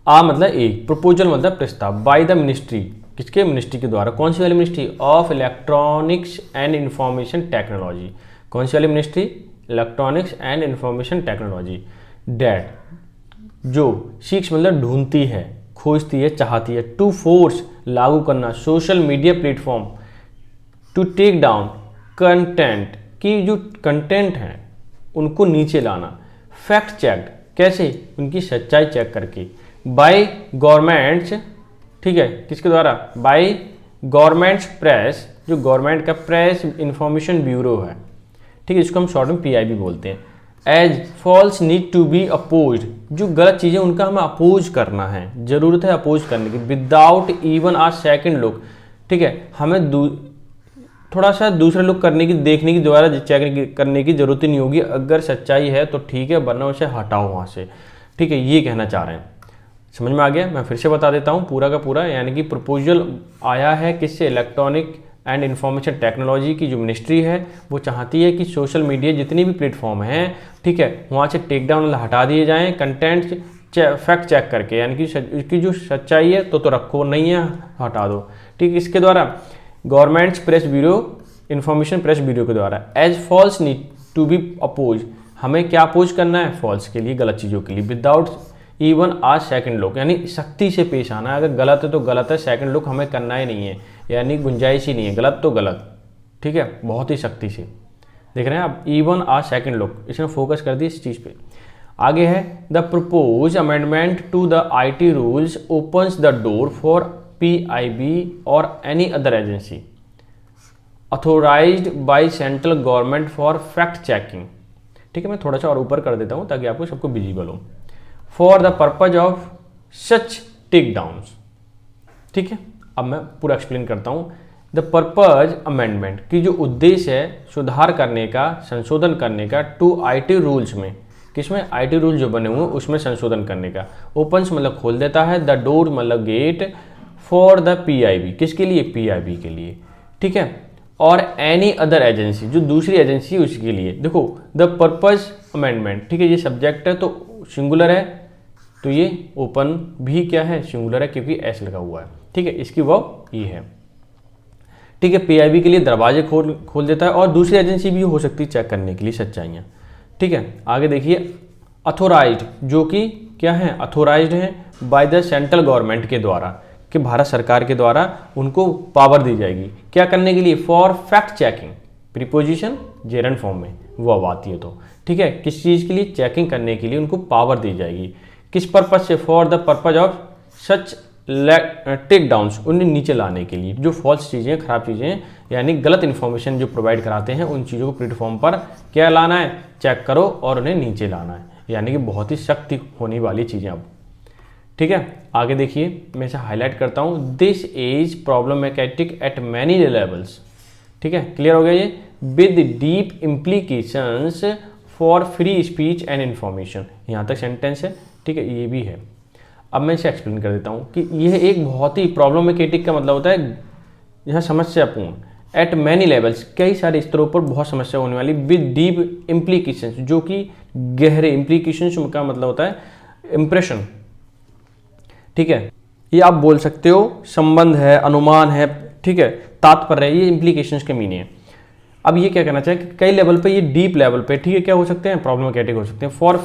Speaker 1: आ मतलब एक, प्रपोजल मतलब प्रस्ताव, बाय द मिनिस्ट्री, किसके, मिनिस्ट्री के द्वारा, कौन सी वाली ministry, of electronics and information technology, कौन सी वाली ministry, electronics and information technology. That जो, सीक्स मतलब ढूंढती है, खोजती है, चाहती है, टू फोर्स लागू करना, social media platform, to take down content की जो कंटेंट हैं उनको नीचे लाना, फैक्ट चेक कैसे, उनकी सच्चाई चेक करके, बाय गवर्नमेंट्स, ठीक है, किसके द्वारा, बाय गवर्नमेंट्स प्रेस, जो गवर्नमेंट का प्रेस इंफॉर्मेशन ब्यूरो है, ठीक है, इसको हम शॉर्ट में पीआईबी बोलते हैं। As false need to be opposed, जो गलत चीज़ें उनका हमें अपोज करना है, जरूरत है अपोज करने की, विदाउट इवन आ सेकेंड लुक, ठीक है, हमें थोड़ा सा दूसरे लोग करने की, देखने की, दोबारा चेक करने की जरूरत ही नहीं होगी, अगर सच्चाई है तो ठीक है, वरना उसे हटाओ वहाँ से, ठीक है, ये कहना चाह रहे हैं। समझ में आ गया, मैं फिर से बता देता हूँ पूरा का पूरा, यानी कि प्रपोजल आया है किससे, इलेक्ट्रॉनिक एंड इंफॉर्मेशन टेक्नोलॉजी की जो मिनिस्ट्री है वो चाहती है कि सोशल मीडिया जितनी भी प्लेटफॉर्म हैं, ठीक है, वहाँ से टेक डाउन हटा दिए जाएँ, कंटेंट फैक्ट चेक करके, यानी कि इसकी जो सच्चाई है तो रखो, नहीं है हटा दो, ठीक है। इसके द्वारा government's press bureau, information press bureau के द्वारा, as false need to be oppose, हमें क्या अपोज करना है, फॉल्स के लिए, गलत चीज़ों के लिए, विदाउट इवन आज सेकंड लुक, यानी सख्ती से पेश आना है, अगर गलत है तो गलत है, सेकंड लुक हमें करना ही नहीं है, यानी गुंजाइश ही नहीं है, गलत तो गलत, ठीक है, बहुत ही सख्ती से, देख रहे हैं आप, इवन आज सेकंड लुक, इसने फोकस कर दी इस चीज़ पे। आगे है the propose amendment to the IT rules opens the door for PIB और any other agency authorized by central government for fact checking, ठीक है, मैं थोड़ा सा और ऊपर कर देता हूँ ताकि आपको सबको विजिबल हो, for the purpose of such take downs, ठीक है। अब मैं पूरा एक्सप्लेन करता हूँ। द पर्पज अमेंडमेंट की जो उद्देश्य है सुधार करने का, संशोधन करने का, टू IT रूल्स में, किसमें, IT रूल जो बने हुए उसमें संशोधन करने का, ओपन्स मतलब खोल देता है, द डोर मतलब गेट, फॉर द PIB किसके लिए, PIB के लिए, ठीक है, और एनी अदर एजेंसी जो दूसरी एजेंसी है उसके लिए। देखो द पर्पज अमेंडमेंट, ठीक है, ये सब्जेक्ट है तो सिंगुलर है, तो ये ओपन भी क्या है, सिंगुलर है, क्योंकि एस लगा हुआ है, ठीक है, इसकी वो ये है, ठीक है। PIB के लिए दरवाजे खोल देता है, और दूसरी एजेंसी भी हो सकती है चेक करने के लिए सच्चाइयाँ, ठीक है। आगे देखिए, अथोराइज्ड जो कि क्या है, अथोराइज्ड है बाय द सेंट्रल गवर्नमेंट के द्वारा, कि भारत सरकार के द्वारा उनको पावर दी जाएगी, क्या करने के लिए, for fact checking, preposition gerund form में वो अब आती है तो, ठीक है, किस चीज़ के लिए, चेकिंग करने के लिए उनको पावर दी जाएगी, किस पर्पज से, for the purpose of such take downs, उन्हें नीचे लाने के लिए, जो फॉल्स चीज़ें, खराब चीज़ें, यानी गलत इन्फॉर्मेशन जो प्रोवाइड कराते हैं उन चीज़ों को प्लेटफॉर्म पर क्या लाना है, चेक करो और उन्हें नीचे लाना है, यानी कि बहुत ही सख्त होने वाली चीज़ें अब, ठीक है। आगे देखिए, मैं इसे हाईलाइट करता हूँ, this is problematic eight many levels, ठीक है, क्लियर हो गया ये, with deep implications for free speech and information, यहाँ तक सेंटेंस है, ठीक है, ये भी है। अब मैं इसे एक्सप्लेन कर देता हूँ कि यह एक बहुत ही प्रॉब्लमेटिक का मतलब होता है यहाँ समस्यापूर्ण, एट मैनी लेवल्स, कई सारे स्तरों पर बहुत समस्या होने वाली, विद डीप इम्प्लीकेशंस, जो कि गहरे इम्प्लीकेशंस का मतलब होता है इंप्रेशन, ठीक है। ये आप बोल सकते हो संबंध है, अनुमान है, ठीक है, तात्पर्य है, ये इम्प्लीकेशंस के मीनिंग है। अब ये क्या कहना चाहिए कि कई लेवल पे, ये डीप लेवल पे, ठीक है, क्या हो सकते हैं, प्रॉब्लमेटिक हो सकते हैं। फॉर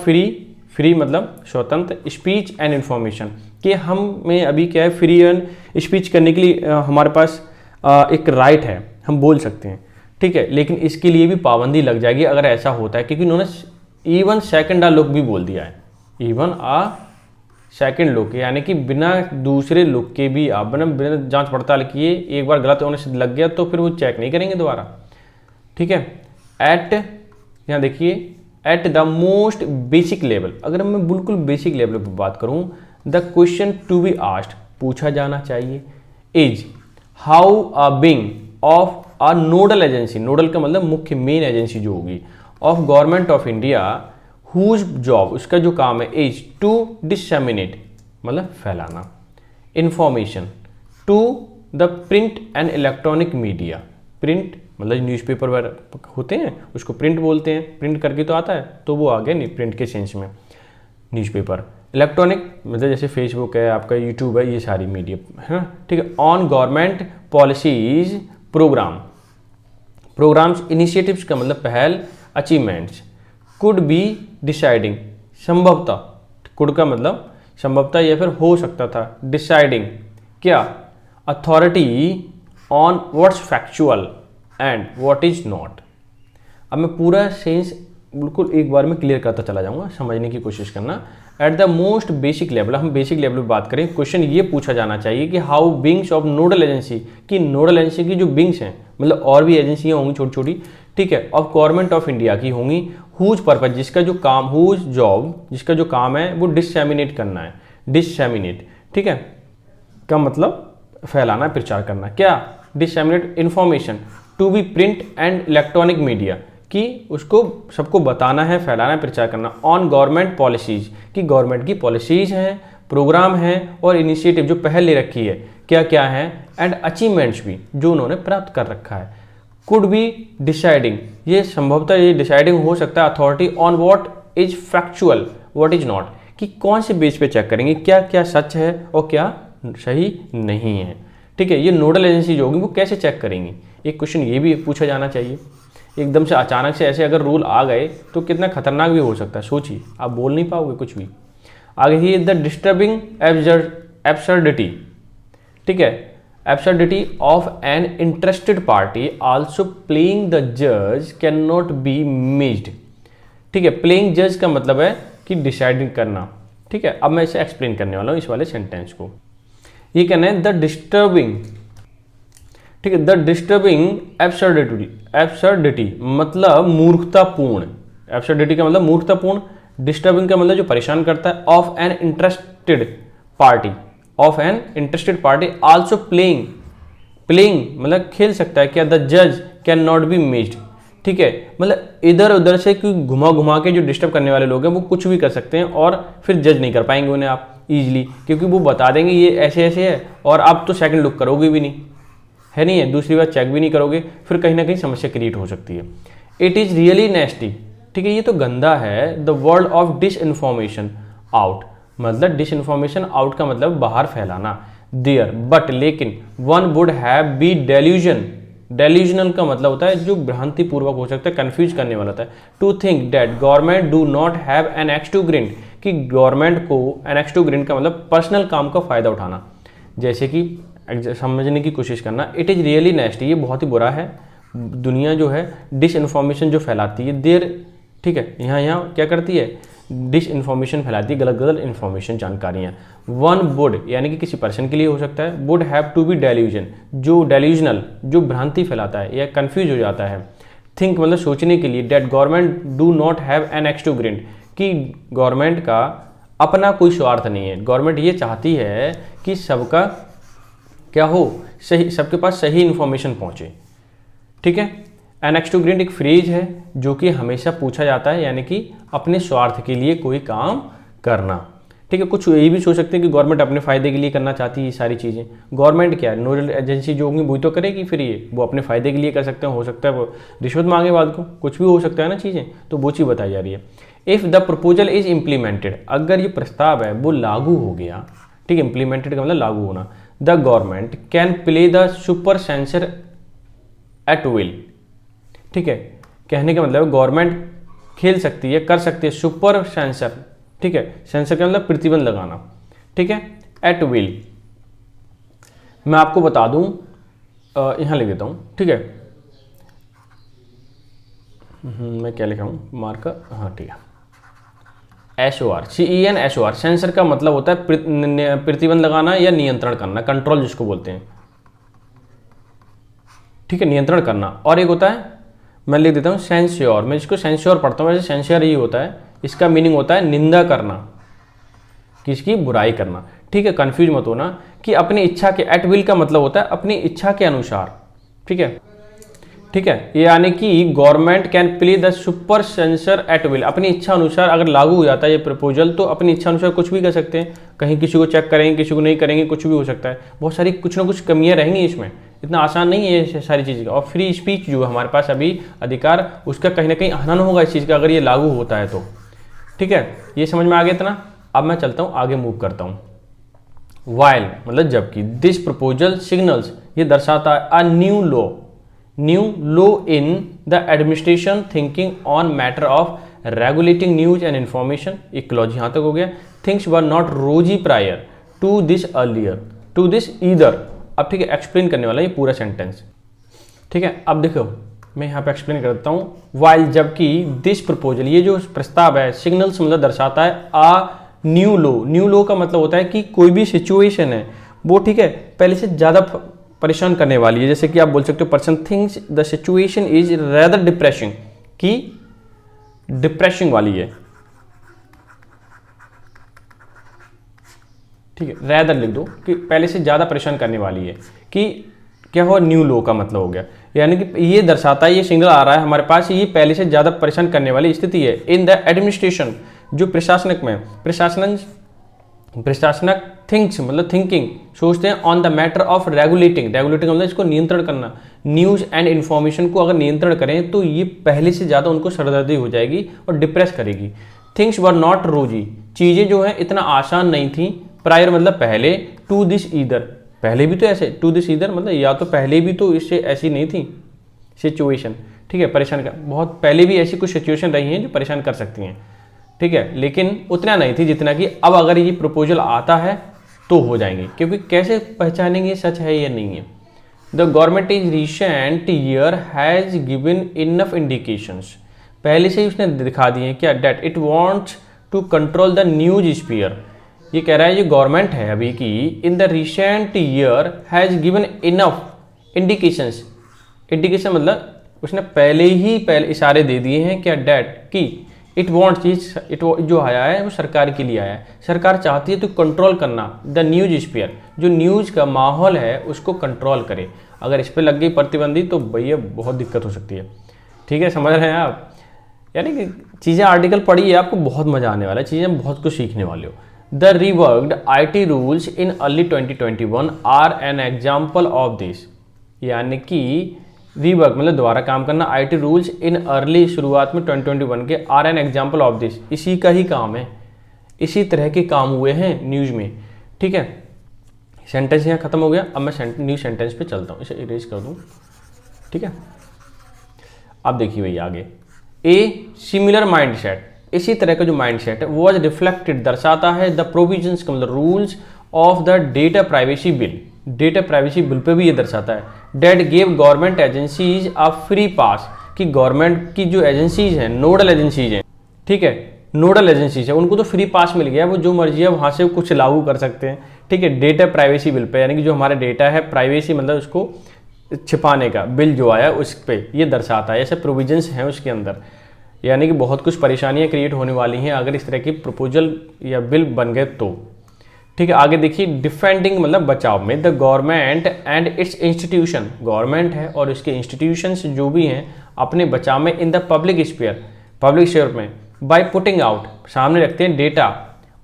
Speaker 1: फ्री मतलब स्वतंत्र, स्पीच एंड इन्फॉर्मेशन, कि हम में अभी क्या है, फ्री एंड स्पीच करने के लिए हमारे पास एक राइट है, हम बोल सकते हैं, ठीक है, लेकिन इसके लिए भी पाबंदी लग जाएगी अगर ऐसा होता है, क्योंकि उन्होंने इवन सेकंड आ लुक भी बोल दिया है, इवन आ सेकंड लुक, यानी कि बिना दूसरे लुक के भी आप बिना जांच पड़ताल किए एक बार गलत होने से लग गया तो फिर वो चेक नहीं करेंगे दोबारा, ठीक है। एट, यहाँ देखिए, at the most basic level, अगर मैं बिल्कुल बेसिक लेवल पर बात करूं, the question to be asked, पूछा जाना चाहिए, is how a being of a nodal agency, nodal का मतलब मुख्य, मेन एजेंसी जो होगी, of government of India, whose job, उसका जो काम है, इज टू डिसमिनेट मतलब फैलाना, information to the print and electronic media, print मतलब न्यूज़पेपर वगैरह होते हैं उसको प्रिंट बोलते हैं, प्रिंट करके तो आता है, तो वो आ गया नहीं प्रिंट के सेंस में न्यूज़पेपर, इलेक्ट्रॉनिक मतलब जैसे फेसबुक है, आपका यूट्यूब है, ये सारी मीडिया है ना, ठीक है। On government policies, programmes, initiatives का मतलब पहल, अचीवमेंट्स, कुड बी डिसाइडिंग, संभवतः, कुड का मतलब संभवतः या फिर हो सकता था, डिसाइडिंग क्या, authority on what's factual and what is not. अब मैं पूरा सेंस बिल्कुल एक बार में क्लियर करता चला जाऊंगा, समझने की कोशिश करना। Eight the most basic level, हम बेसिक लेवल पर बात करें, क्वेश्चन ये पूछा जाना चाहिए कि हाउ बिंग्स ऑफ नोडल एजेंसी, कि नोडल एजेंसी की जो बिंग्स हैं मतलब और भी एजेंसियां होंगी छोटी छोटी, ठीक है, ऑफ गवर्नमेंट ऑफ इंडिया की होंगी, हुज पर्पज, जिसका जो काम, हुज जॉब, जिसका जो काम है वो डिससेमिनेट करना है, डिससेमिनेट, ठीक है, का मतलब फैलाना, प्रचार करना, क्या, disseminate information to be print and electronic media, कि उसको सबको बताना है, फैलाना है, प्रचार करना, ऑन गवर्नमेंट पॉलिसीज, कि गवर्नमेंट की पॉलिसीज हैं, प्रोग्राम हैं और इनिशिएटिव जो पहल ले रखी है क्या क्या है, एंड अचीवमेंट्स भी जो उन्होंने प्राप्त कर रखा है, कुड बी डिसाइडिंग, ये संभवतः ये डिसाइडिंग हो सकता है, authority on what is factual what is not, कि कौन से बेस पे चेक करेंगे क्या क्या सच है और क्या सही नहीं है, ठीक है। ये नोडल एजेंसी जो होगी वो कैसे चेक करेंगी, एक क्वेश्चन ये भी पूछा जाना चाहिए। एकदम से अचानक से ऐसे अगर रूल आ गए तो कितना खतरनाक भी हो सकता है, सोचिए, आप बोल नहीं पाओगे कुछ भी। आगे ही द डिस्टर्बिंग एब्सर्डिटी, ठीक है, absurdity of an interested party also playing the जज कैन नॉट बी मिस्ड, ठीक है। प्लेइंग जज का मतलब है कि डिसाइडिंग करना, ठीक है। अब मैं इसे एक्सप्लेन करने वाला हूँ इस वाले सेंटेंस को। ये कहना है द डिस्टर्बिंग, ठीक है, द डिस्टर्बिंग एब्सर्डिटी मतलब मूर्खतापूर्ण, एब्सर्डिटी का मतलब मूर्खतापूर्ण, डिस्टर्बिंग का मतलब जो परेशान करता है, of an interested party, of an interested party also playing, playing मतलब खेल सकता है क्या, द जज कैन नॉट बी मिस्ड, ठीक है, मतलब इधर उधर से घुमा घुमा के जो डिस्टर्ब करने वाले लोग हैं वो कुछ भी कर सकते हैं और फिर जज नहीं कर पाएंगे उन्हें आप इजीली, क्योंकि वो बता देंगे ये ऐसे ऐसे है और आप तो सेकंड लुक करोगे भी नहीं, है नहीं है, दूसरी बार चेक भी नहीं करोगे, फिर कहीं ना कहीं समस्या क्रिएट हो सकती है। इट इज़ रियली नेस्टी, ठीक है, ये तो गंदा है। The world of disinformation out, मतलब डिस इन्फॉर्मेशन आउट का मतलब बाहर फैलाना, देयर बट लेकिन, one would have be delusion, delusional का मतलब होता है जो भ्रांति पूर्वक हो सकता है, कंफ्यूज करने वाला होता है। To think that government do not have an axe to grind, कि गवर्नमेंट को एन एक्स टू ग्रिंड का मतलब पर्सनल काम का फायदा उठाना, जैसे कि समझने की कोशिश करना। इट इज़ रियली नेस्टी, ये बहुत ही बुरा है। दुनिया जो है डिस इन्फॉर्मेशन जो फैलाती है, देर, ठीक है, यहाँ क्या करती है, डिस इन्फॉर्मेशन फैलाती है, गलत गलत इन्फॉर्मेशन, जानकारियाँ। वन वुड यानी कि किसी पर्सन के लिए हो सकता है, would have to be delusion, जो डेल्यूजनल जो भ्रांति फैलाता है या कन्फ्यूज हो जाता है। थिंक मतलब सोचने के लिए, that government do not have an axe to grind, कि गवर्नमेंट का अपना कोई स्वार्थ नहीं है, गवर्नमेंट ये चाहती है कि सबका क्या हो, सही, सबके पास सही इन्फॉर्मेशन पहुंचे, ठीक है। एन एक्स टू ग्रिंड एक फ्रेज है जो कि हमेशा पूछा जाता है, यानी कि अपने स्वार्थ के लिए कोई काम करना, ठीक है, कुछ ये भी सोच सकते हैं कि गवर्नमेंट अपने फ़ायदे के लिए करना चाहती है ये सारी चीज़ें। गवर्नमेंट क्या है, नोडल एजेंसी जो होंगी वही तो करेगी, फिर ये वो अपने फ़ायदे के लिए कर सकते हैं, हो सकता है वो रिश्वत मांगे बाद को, कुछ भी हो सकता है ना चीज़ें, तो वो चीज़ बताई जा रही है। If the proposal is implemented, अगर ये प्रस्ताव है वो लागू हो गया, ठीक है, इम्प्लीमेंटेड का मतलब लागू होना, the government can play the super censor at will, ठीक है, कहने का मतलब गवर्नमेंट खेल सकती है, कर सकती है सुपर सेंसर, ठीक है, सेंसर का मतलब प्रतिबंध लगाना, ठीक है, एट विल। मैं आपको बता दूं, यहां लिख देता हूं, ठीक है, मैं क्या लिखा हूं मार्कर, हाँ ठीक है, SOR, CEN SOR, सेंसर का मतलब होता है प्रतिबंध लगाना या नियंत्रण करना, कंट्रोल जिसको बोलते हैं, ठीक है, नियंत्रण करना। और एक होता है, मैं लिख देता हूँ सेंस्योर, मैं इसको सेंस्योर पढ़ता हूँ, वैसे सेंस्योर ये होता है, इसका मीनिंग होता है निंदा करना, किसकी, बुराई करना, ठीक है, कंफ्यूज मत होना कि अपनी इच्छा के, एट विल का मतलब होता है अपनी इच्छा के अनुसार, ठीक है, ठीक है, ये यानी कि government can play the super censor at will, अपनी इच्छा अनुसार अगर लागू हो जाता है ये प्रपोजल तो अपनी इच्छा अनुसार कुछ भी कर सकते हैं, कहीं किसी को चेक करेंगे, किसी को नहीं करेंगे, कुछ भी हो सकता है, बहुत सारी कुछ ना कुछ कमियां रहेंगी इसमें, इतना आसान नहीं है ये सारी चीज़ का। और फ्री स्पीच जो है हमारे पास अभी अधिकार, उसका कहीं ना कहीं हनन होगा इस चीज़ का अगर ये लागू होता है तो, ठीक है, ये समझ में आ गया इतना। अब मैं चलता हूँ आगे, मूव करता हूँ। वाइल मतलब जबकि, दिस प्रपोजल सिग्नल्स, ये दर्शाता है a new low in the administration thinking on matter of regulating news and information, एक क्लॉज यहाँ तक हो गया। Things were not rosy prior to this earlier to this either. अब ठीक है, एक्सप्लेन करने वाला ये पूरा सेंटेंस, ठीक है। अब देखो मैं यहाँ पे एक्सप्लेन करता हूँ। वाइल जबकि, दिस प्रपोजल ये जो प्रस्ताव है, सिग्नल्स मतलब दर्शाता है आ न्यू लो का मतलब होता है कि कोई भी सिचुएशन है वो, ठीक है, पहले से ज़्यादा परेशान करने वाली है। जैसे कि आप बोल सकते हो person things the situation is rather depressing, कि डिप्रेसिंग वाली है, ठीक है, रेदर लिख दो कि पहले से ज़्यादा परेशान करने वाली है, कि क्या हुआ, न्यू लो का मतलब हो गया, यानी कि ये दर्शाता है, ये सिग्नल आ रहा है हमारे पास, ये पहले से ज़्यादा परेशान करने वाली स्थिति है। इन द एडमिनिस्ट्रेशन, जो प्रशासनिक में, प्रशासनक थिंक्स मतलब थिंकिंग, सोचते हैं on the matter of regulating मतलब इसको नियंत्रण करना, न्यूज़ एंड इन्फॉर्मेशन को अगर नियंत्रण करें तो ये पहले से ज़्यादा उनको सरदर्दी हो जाएगी और डिप्रेस करेगी। थिंग्स वर नॉट रोजी, चीज़ें जो हैं इतना आसान नहीं थी, प्रायर मतलब पहले, टू दिस ईदर, पहले भी तो ऐसे, टू दिस ईदर मतलब या तो पहले भी तो इससे ऐसी नहीं थी सिचुएशन, ठीक है, परेशान कर, बहुत पहले भी ऐसी कुछ सिचुएशन रही हैं जो परेशान कर सकती हैं, ठीक है, लेकिन उतना नहीं थी जितना कि अब अगर ये प्रपोजल आता है तो हो जाएंगे। क्योंकि कैसे पहचानेंगे सच है या नहीं है। The government is recent year has given enough indications, पहले से ही उसने दिखा दिए क्या, that it wants to control the news sphere, ये कह रहा है ये गवर्नमेंट है अभी की, in the recent year has given enough indications, indication मतलब उसने पहले इशारे दे दिए हैं क्या, डेट की इट वांट्स, इट जो आया है वो सरकार के लिए आया है, सरकार चाहती है तो कंट्रोल करना द न्यूज स्फीयर, जो न्यूज़ का माहौल है उसको कंट्रोल करे। अगर इस पर लग गई प्रतिबंधी तो भैया बहुत दिक्कत हो सकती है, ठीक है, समझ रहे हैं आप। यानी कि चीज़ें आर्टिकल पढ़ी है, आपको बहुत मज़ा आने वाला है, चीज़ें बहुत कुछ सीखने वाले हो। The reworked IT rules in early 2021 are an example of this, यानी कि रीवर्क मतलब दोबारा काम करना, IT रूल्स इन अर्ली शुरुआत में 2021 के, are an example of this, इसी का ही काम है, इसी तरह के काम हुए हैं न्यूज़ में, ठीक है। सेंटेंस यहाँ खत्म हो गया, अब मैं न्यू सेंटेंस पे चलता हूँ, इसे इरेज कर दूँ, ठीक है। अब देखिए भैया आगे, ए सिमिलर माइंडसेट, इसी तरह का जो माइंडसेट है वो आज रिफ्लेक्टेड दर्शाता है द प्रोविजंस का मतलब rules of the data privacy bill, data privacy bill पे भी ये दर्शाता है, that gave government agencies a free pass, कि गवर्नमेंट की जो एजेंसीज हैं, नोडल एजेंसीज हैं, ठीक है, नोडल एजेंसीज है, उनको तो फ्री पास मिल गया, वो जो मर्जी है वहाँ से कुछ लागू कर सकते हैं, ठीक है, डेटा प्राइवेसी बिल पे, यानी कि जो हमारा डेटा है, प्राइवेसी मतलब उसको छिपाने का बिल जो आया उस पर ये दर्शाता है, ऐसे प्रोविजंस हैं उसके अंदर। यानी कि बहुत कुछ परेशानियाँ क्रिएट होने वाली हैं अगर इस तरह की प्रपोजल या बिल बन गए तो, ठीक है। आगे देखिए, डिफेंडिंग मतलब बचाव में, the government and it's institution, government है और इसके इंस्टीट्यूशंस जो भी हैं अपने बचाव में, इन द पब्लिक स्फीयर में, बाय पुटिंग आउट, सामने रखते हैं डेटा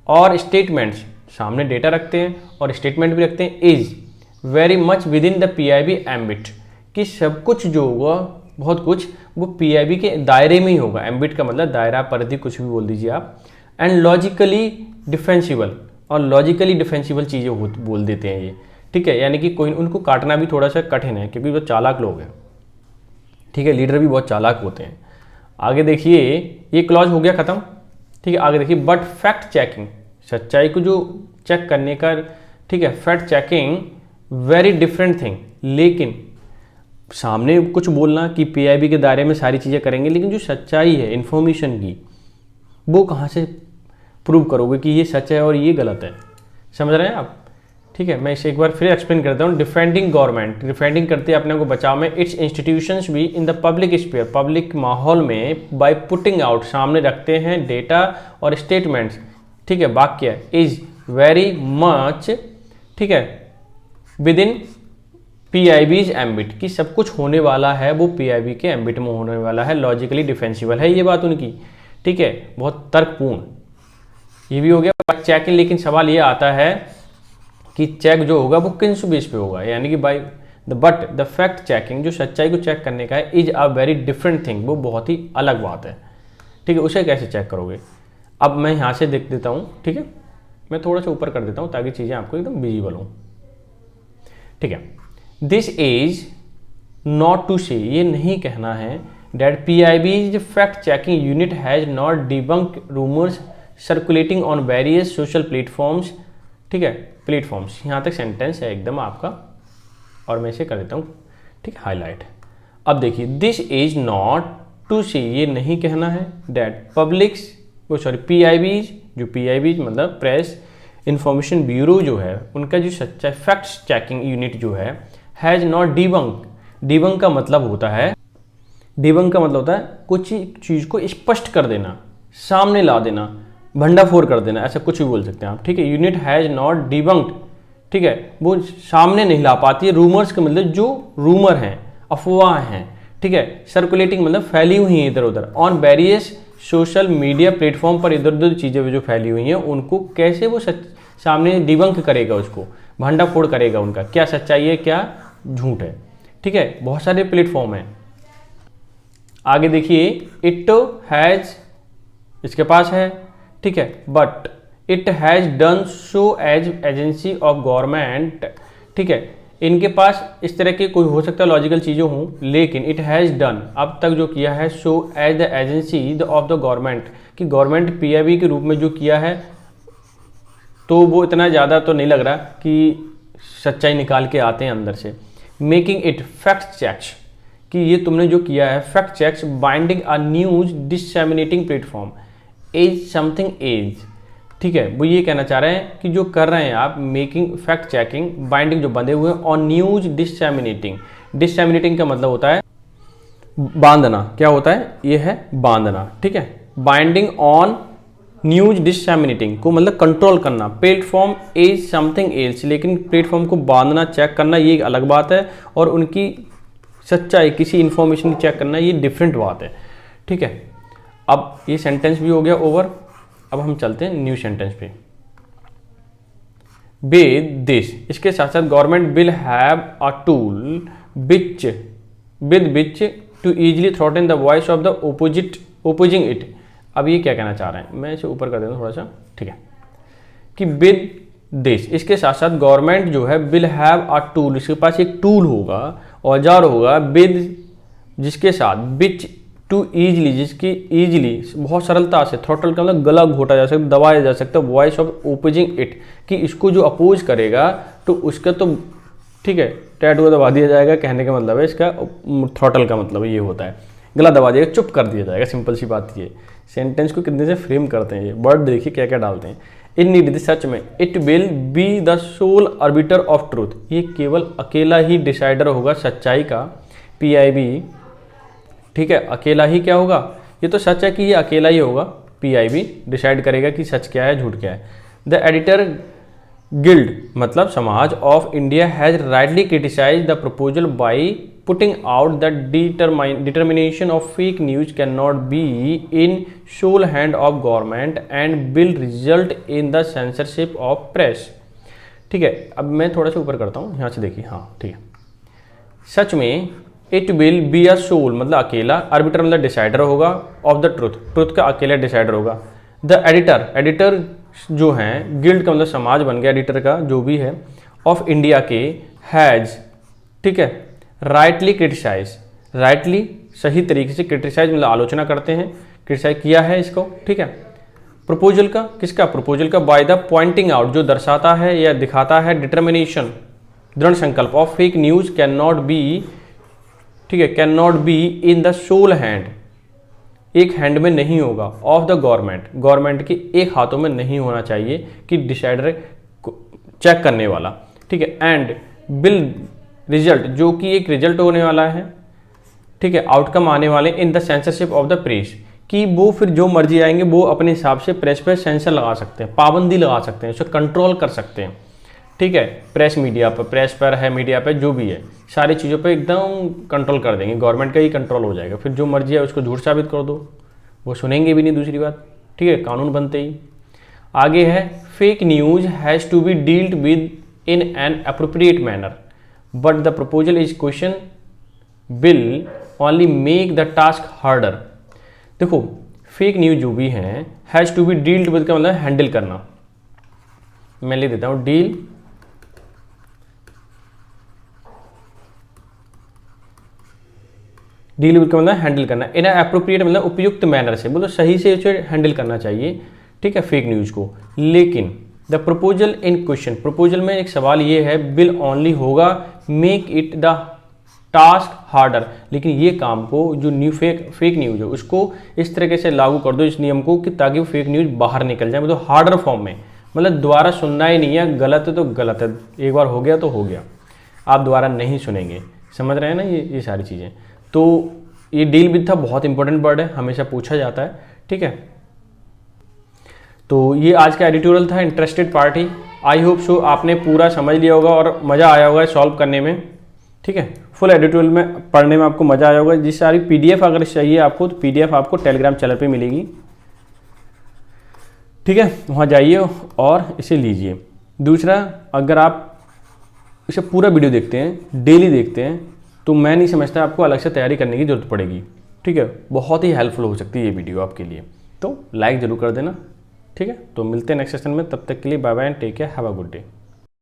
Speaker 1: और स्टेटमेंट्स, सामने डेटा रखते हैं और स्टेटमेंट भी रखते हैं, is very much with in the PIB ambit, कि सब कुछ जो होगा, बहुत कुछ वो पीआईबी के दायरे में ही होगा। एम्बिट का मतलब दायरा, परिधि, कुछ भी बोल दीजिए आप। एंड लॉजिकली डिफेंसिबल, और लॉजिकली डिफेंसिबल चीज़ें बोल देते हैं ये, ठीक है। यानी कि कोई उनको काटना भी थोड़ा सा कठिन है क्योंकि वो चालाक लोग हैं, ठीक है। लीडर भी बहुत चालाक होते हैं। आगे देखिए, ये क्लॉज हो गया ख़त्म, ठीक है। आगे देखिए, बट फैक्ट चेकिंग, सच्चाई को जो चेक करने का, ठीक है, fact checking very different thing. लेकिन सामने कुछ बोलना कि पीआईबी के दायरे में सारी चीज़ें करेंगे, लेकिन जो सच्चाई है इन्फॉर्मेशन की, वो कहाँ से प्रूव करोगे कि ये सच है और ये गलत है? समझ रहे हैं आप, ठीक है। मैं इसे एक बार फिर एक्सप्लेन करता हूँ। डिफेंडिंग गवर्नमेंट, डिफेंडिंग करते हैं अपने को बचाव में, इट्स इंस्टीट्यूशंस भी in the public sphere, public माहौल में, बाय पुटिंग आउट, सामने रखते हैं डेटा और स्टेटमेंट्स, ठीक है, वाक्य, इज वेरी मच, ठीक है, विद इन पीआईबीज एम्बिट, की सब कुछ होने वाला है वो पीआईबी के एम्बिट में होने वाला है, लॉजिकली डिफेंसिबल है ये बात उनकी, ठीक है, बहुत तर्कपूर्ण। ये भी हो गया चेकिंग। लेकिन सवाल ये आता है कि चेक जो होगा वो किन बेस पे होगा, यानी कि by but the fact checking, जो सच्चाई को चेक करने का है, is a very different thing, वो बहुत ही अलग बात है, ठीक है। उसे कैसे चेक करोगे? अब मैं यहाँ से देख देता हूँ, ठीक है, मैं थोड़ा सा ऊपर कर देता हूँ ताकि चीज़ें आपको एकदम विजिबल हो, ठीक है। दिस इज नॉट टू से, ये नहीं कहना है that PIB's fact checking unit has not debunked rumors circulating on various social platforms, ठीक है, प्लेटफॉर्म्स। यहाँ तक सेंटेंस है एकदम आपका, और मैं इसे कर देता हूँ, ठीक है, हाईलाइट। अब देखिए, दिस इज नॉट टू से, ये नहीं कहना है that पब्लिक्स, वो सॉरी PIB's, जो PIB's मतलब प्रेस इंफॉर्मेशन ब्यूरो जो है, उनका जो सच्चा फैक्ट चेकिंग यूनिट जो है, हैज़ नॉट डिबंक, डिबंक का मतलब होता है, डिबंक का मतलब होता है कुछ चीज़ को स्पष्ट कर देना, सामने ला देना, भंडाफोड़ कर देना, ऐसा कुछ भी बोल सकते हैं आप, ठीक है। यूनिट हैज़ नॉट डिबंक्ड, ठीक है, वो सामने नहीं ला पाती है। रूमर्स का मतलब जो रूमर हैं, अफवाह हैं, ठीक है। सर्कुलेटिंग मतलब फैली हुई हैं इधर उधर, on various social media platform पर इधर उधर चीज़ें जो फैली हुई हैं, उनको कैसे वो सामने डिबंक करेगा, उसको भंडाफोड़ करेगा, उनका क्या सच्चाई है, क्या झूठ है, ठीक है। बहुत सारे प्लेटफॉर्म हैं। आगे देखिए, इट हैज़, इसके पास है, ठीक है, but it has done so as agency of government, ठीक है। इनके पास इस तरह के कोई हो सकता है लॉजिकल चीज़ें हों, लेकिन इट हैज़ डन, अब तक जो किया है, so as the agency of the government, कि गवर्नमेंट पीआईबी के रूप में जो किया है, तो वो इतना ज़्यादा तो नहीं लग रहा कि सच्चाई निकाल के आते हैं अंदर से। मेकिंग इट फैक्ट चेक्स, कि ये तुमने जो किया है fact checks, binding a news disseminating platform, as something as, ठीक है। वो ये कहना चाह रहे हैं कि जो कर रहे हैं आप, मेकिंग फैक्ट चेकिंग, बाइंडिंग जो बंधे हुए हैं, ऑन न्यूज डिससेमिनेटिंग, डिससेमिनेटिंग का मतलब होता है बांधना, क्या होता है, ये है बांधना, ठीक है। बाइंडिंग ऑन न्यूज डिससेमिनेटिंग को मतलब कंट्रोल करना, प्लेटफॉर्म एज समथिंग एल्स, लेकिन प्लेटफॉर्म को बांधना, चेक करना, ये एक अलग बात है, और उनकी सच्चाई, किसी इंफॉर्मेशन की चेक करना, ये डिफरेंट बात है, ठीक है। अब ये सेंटेंस भी हो गया ओवर। अब हम चलते हैं न्यू सेंटेंस पे। विद दिस, इसके साथ साथ government will have a tool which with which to easily throttle the voice of the opposing it. अब ये क्या कहना चाह रहे हैं, मैं इसे ऊपर कर देता हूँ थोड़ा सा, ठीक है, कि विद दिस, इसके साथ साथ गवर्नमेंट जो है, विल हैव अ टूल, इसके पास एक टूल होगा, औजार होगा, विद, जिसके साथ, विच टू ईजली, जिसकी ईजली, बहुत सरलता से, थ्रॉटल का मतलब गला घोटा जा सकता, दबाया जा सकता, वॉइस ऑफ ओपोजिंग इट, कि इसको जो अपोज करेगा तो उसका तो, ठीक है, टैटू दबा दिया जाएगा, कहने का मतलब है इसका, थ्रॉटल का मतलब ये होता है गला दबा दिया, चुप कर दिया जाएगा, सिंपल सी बात ये। सेंटेंस को कितने से फ्रेम करते हैं ये वर्ड, देखिए क्या क्या डालते हैं। इन नीड, सच में, it will be the sole arbiter of truth, ये केवल अकेला ही डिसाइडर होगा सच्चाई का, पीआईबी, ठीक है, अकेला ही क्या होगा, ये तो सच है कि ये अकेला ही होगा, पीआईबी डिसाइड करेगा कि सच क्या है, झूठ क्या है। द एडिटर गिल्ड मतलब समाज of India has rightly criticize the proposal by putting out that determination of fake news cannot be in sole hand of government and will result in the censorship of press। ठीक है, अब मैं थोड़ा सा ऊपर करता हूँ, यहाँ से देखिए, हाँ ठीक है। सच में it will be a sole मतलब अकेला, आर्बिटर मतलब डिसाइडर होगा, ऑफ द ट्रुथ, ट्रुथ का अकेला डिसाइडर होगा। द एडिटर, एडिटर जो हैं गिल्ड का मतलब समाज बन गया एडिटर का जो भी है, ऑफ इंडिया के, हैज़, ठीक है, राइटली क्रिटिसाइज, राइटली सही तरीके से क्रिटिसाइज मतलब आलोचना करते हैं, क्रिटिसाइज किया है इसको, ठीक है। प्रपोजल का, किसका, प्रपोजल का, बाय द पॉइंटिंग आउट जो दर्शाता है या दिखाता है, डिटर्मिनेशन दृढ़ संकल्प, of fake news can not be, ठीक है, can not be in the sole hand, एक हैंड में नहीं होगा, ऑफ द गवर्नमेंट, गवर्नमेंट के एक हाथों में नहीं होना चाहिए कि डिसाइडर चेक करने वाला, ठीक है। एंड बिल रिजल्ट जो कि एक रिजल्ट होने वाला है, ठीक है, आउटकम आने वाले in the censorship of the press, कि वो फिर जो मर्जी आएंगे वो अपने हिसाब से प्रेस पे सेंसर लगा सकते हैं, पाबंदी लगा सकते हैं, उसे कंट्रोल कर सकते हैं, ठीक है। प्रेस मीडिया पर, प्रेस पर है, मीडिया पे जो भी है, सारी चीज़ों पे एकदम कंट्रोल कर देंगे, गवर्नमेंट का ही कंट्रोल हो जाएगा, फिर जो मर्जी है उसको झूठ साबित कर दो, वो सुनेंगे भी नहीं, दूसरी बात, ठीक है, कानून बनते ही। आगे है fake news has to be dealt with in an appropriate manner but the proposal is question will only make the task harder. देखो फेक न्यूज जो भी हैं has to be dealt with का मतलब हैंडल करना, मैं लिख देता हूँ डील, डील विद का मतलब हैंडल करना, इन अप्रोप्रिएट मतलब उपयुक्त मैनर से, बोलो सही से उसे हैंडल करना चाहिए, ठीक है, फेक न्यूज़ को। लेकिन the proposal in question, proposal में एक सवाल ये है, विल ओनली होगा make it the task harder, लेकिन ये काम को जो फेक न्यूज़ है उसको इस तरीके से लागू कर दो इस नियम को कि ताकि वो फेक न्यूज़ बाहर निकल जाए, मतलब हार्डर फॉर्म में, मतलब दोबारा सुनना ही नहीं है, गलत है तो गलत है, एक बार हो गया तो हो गया, आप दोबारा नहीं सुनेंगे, समझ रहे हैं ना ये सारी चीज़ें। तो ये डील विद था, बहुत इंपॉर्टेंट वर्ड है, हमेशा पूछा जाता है, ठीक है। तो ये आज का एडिटोरियल था, interested party, I hope so आपने पूरा समझ लिया होगा और मज़ा आया होगा सॉल्व करने में, ठीक है। फुल एडिटोरियल में पढ़ने में आपको मज़ा आया होगा। जिस सारी पीडीएफ अगर चाहिए आपको तो पीडीएफ आपको टेलीग्राम चैनल पे मिलेगी, ठीक है, वहाँ जाइए और इसे लीजिए। दूसरा, अगर आप इसे पूरा वीडियो देखते हैं, डेली देखते हैं, तो मैं नहीं समझता आपको अलग से तैयारी करने की ज़रूरत पड़ेगी, ठीक है, बहुत ही हेल्पफुल हो सकती है ये वीडियो आपके लिए, तो लाइक ज़रूर कर देना, ठीक है। तो मिलते हैं नेक्स्ट सेशन में, तब तक के लिए bye bye and take care, have a good day.